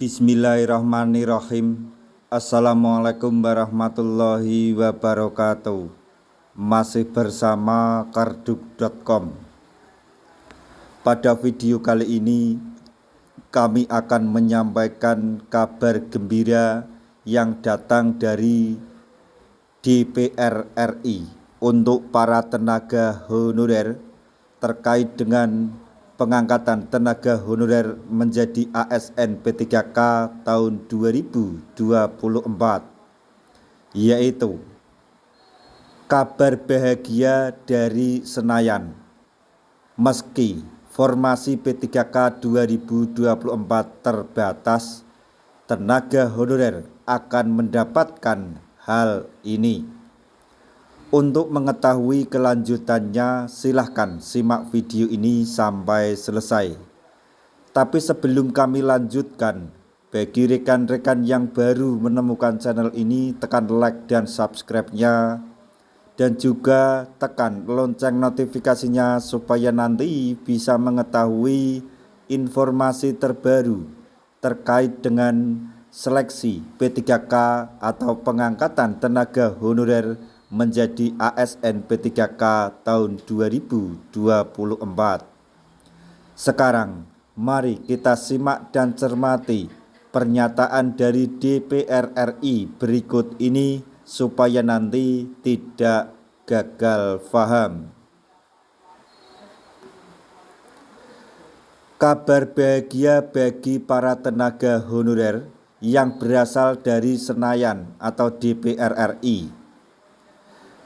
Bismillahirrahmanirrahim. Assalamualaikum warahmatullahi wabarakatuh. Masih bersama karduk.com. Pada video kali ini kami akan menyampaikan kabar gembira yang datang dari DPR RI untuk para tenaga honorer terkait dengan pengangkatan tenaga honorer menjadi ASN P3K tahun 2024, yaitu kabar bahagia dari Senayan. Meski formasi P3K 2024 terbatas, tenaga honorer akan mendapatkan hal ini. Untuk mengetahui kelanjutannya, silahkan simak video ini sampai selesai. Tapi sebelum kami lanjutkan, bagi rekan-rekan yang baru menemukan channel ini, tekan like dan subscribe-nya, dan juga tekan lonceng notifikasinya supaya nanti bisa mengetahui informasi terbaru terkait dengan seleksi P3K atau pengangkatan tenaga honorer menjadi ASN P3K tahun 2024. Sekarang mari kita simak dan cermati pernyataan dari DPR RI berikut ini supaya nanti tidak gagal paham. Kabar bahagia bagi para tenaga honorer yang berasal dari Senayan atau DPR RI.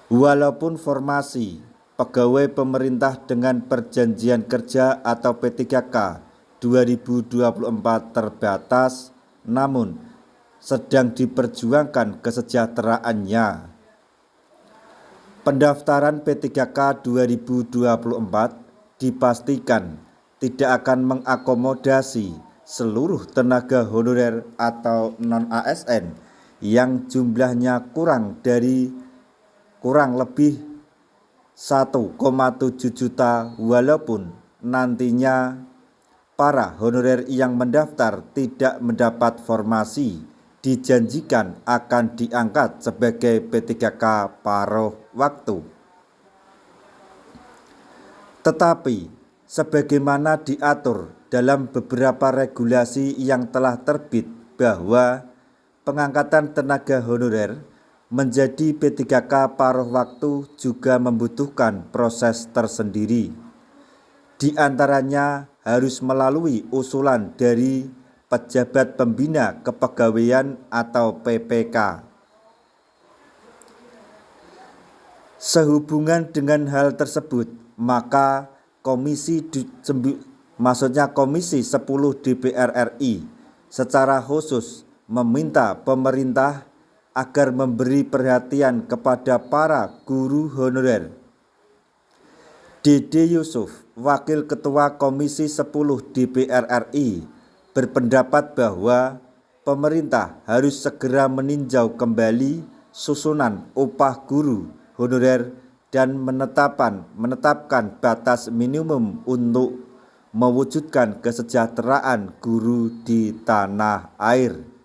Walaupun formasi pegawai pemerintah dengan perjanjian kerja atau P3K 2024 terbatas, namun sedang diperjuangkan kesejahteraannya. Pendaftaran P3K 2024 dipastikan tidak akan mengakomodasi seluruh tenaga honorer atau non-ASN yang jumlahnya kurang lebih 1,7 juta, walaupun nantinya para honorer yang mendaftar tidak mendapat formasi dijanjikan akan diangkat sebagai P3K paruh waktu. Tetapi sebagaimana diatur dalam beberapa regulasi yang telah terbit bahwa pengangkatan tenaga honorer menjadi P3K paruh waktu juga membutuhkan proses tersendiri. Di antaranya harus melalui usulan dari Pejabat Pembina Kepegawaian atau PPK. Sehubungan dengan hal tersebut, maka Komisi 10 DPR RI secara khusus meminta pemerintah agar memberi perhatian kepada para guru honorer. Dede Yusuf, Wakil Ketua Komisi 10 DPR RI, berpendapat bahwa pemerintah harus segera meninjau kembali susunan upah guru honorer dan menetapkan batas minimum untuk mewujudkan kesejahteraan guru di tanah air.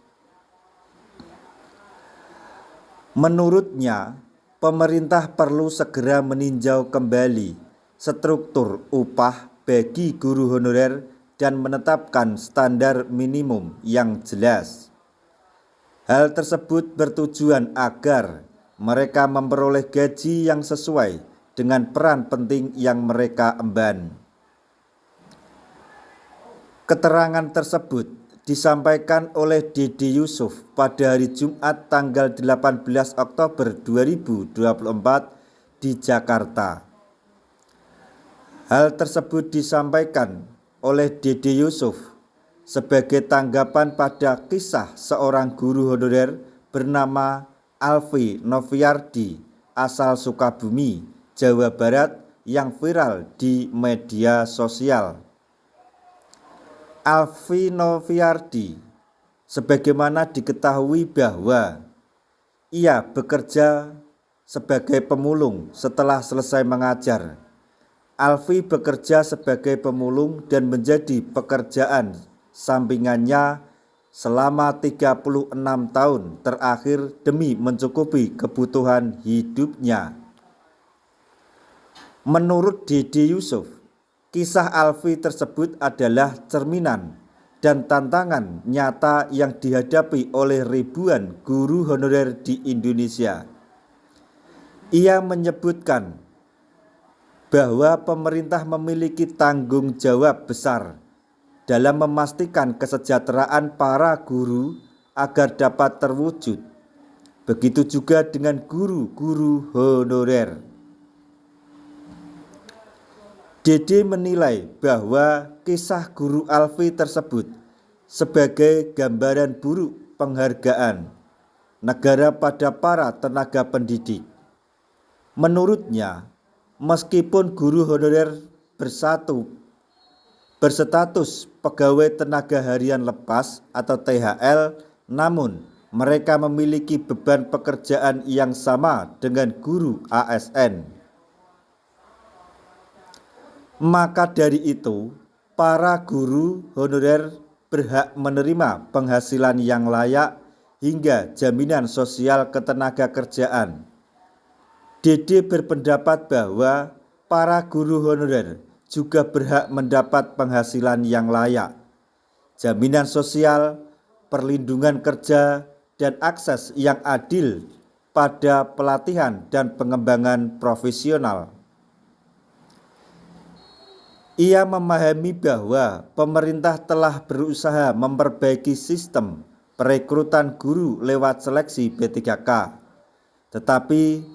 Menurutnya, pemerintah perlu segera meninjau kembali struktur upah bagi guru honorer dan menetapkan standar minimum yang jelas. Hal tersebut bertujuan agar mereka memperoleh gaji yang sesuai dengan peran penting yang mereka emban. Keterangan tersebut disampaikan oleh Dede Yusuf pada hari Jumat tanggal 18 Oktober 2024 di Jakarta. Hal tersebut disampaikan oleh Dede Yusuf sebagai tanggapan pada kisah seorang guru honorer bernama Alfi Noviardi asal Sukabumi, Jawa Barat yang viral di media sosial. Alfi Noviardi sebagaimana diketahui bahwa ia bekerja sebagai pemulung setelah selesai mengajar. Alfi bekerja sebagai pemulung dan menjadi pekerjaan sampingannya selama 36 tahun terakhir demi mencukupi kebutuhan hidupnya. Menurut Dede Yusuf, kisah Alfi tersebut adalah cerminan dan tantangan nyata yang dihadapi oleh ribuan guru honorer di Indonesia. Ia menyebutkan bahwa pemerintah memiliki tanggung jawab besar dalam memastikan kesejahteraan para guru agar dapat terwujud. Begitu juga dengan guru-guru honorer. Dede menilai bahwa kisah guru Alfi tersebut sebagai gambaran buruk penghargaan negara pada para tenaga pendidik. Menurutnya, meskipun guru honorer berstatus pegawai tenaga harian lepas atau THL, namun mereka memiliki beban pekerjaan yang sama dengan guru ASN. Maka dari itu, para guru honorer berhak menerima penghasilan yang layak hingga jaminan sosial ketenagakerjaan. Dede berpendapat bahwa para guru honorer juga berhak mendapat penghasilan yang layak, jaminan sosial, perlindungan kerja, dan akses yang adil pada pelatihan dan pengembangan profesional. Ia memahami bahwa pemerintah telah berusaha memperbaiki sistem perekrutan guru lewat seleksi P3K, tetapi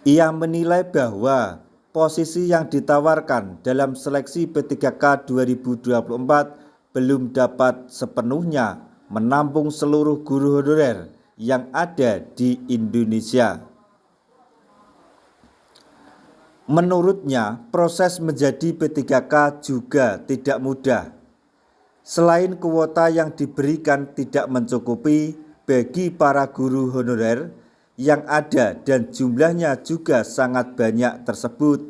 ia menilai bahwa posisi yang ditawarkan dalam seleksi P3K 2024 belum dapat sepenuhnya menampung seluruh guru honorer yang ada di Indonesia. Menurutnya, proses menjadi P3K juga tidak mudah. Selain kuota yang diberikan tidak mencukupi bagi para guru honorer yang ada dan jumlahnya juga sangat banyak tersebut,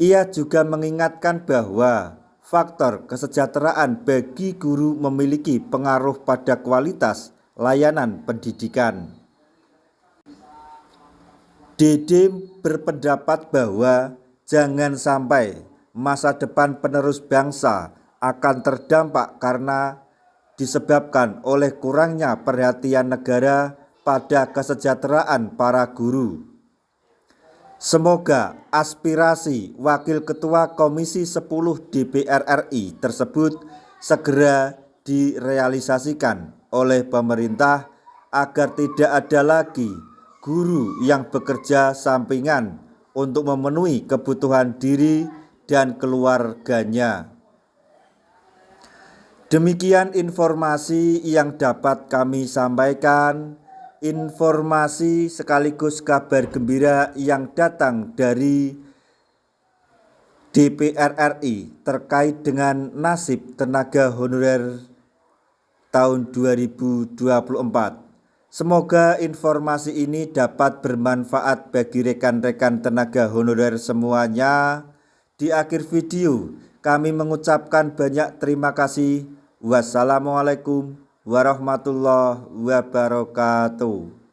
ia juga mengingatkan bahwa faktor kesejahteraan bagi guru memiliki pengaruh pada kualitas layanan pendidikan. Dede berpendapat bahwa jangan sampai masa depan penerus bangsa akan terdampak karena disebabkan oleh kurangnya perhatian negara pada kesejahteraan para guru. Semoga aspirasi Wakil Ketua Komisi 10 DPR RI tersebut segera direalisasikan oleh pemerintah agar tidak ada lagi guru yang bekerja sampingan untuk memenuhi kebutuhan diri dan keluarganya. Demikian informasi yang dapat kami sampaikan. Informasi sekaligus kabar gembira yang datang dari DPR RI terkait dengan nasib tenaga honorer tahun 2024. Semoga informasi ini dapat bermanfaat bagi rekan-rekan tenaga honorer semuanya. Di akhir video, kami mengucapkan banyak terima kasih. Wassalamualaikum warahmatullahi wabarakatuh.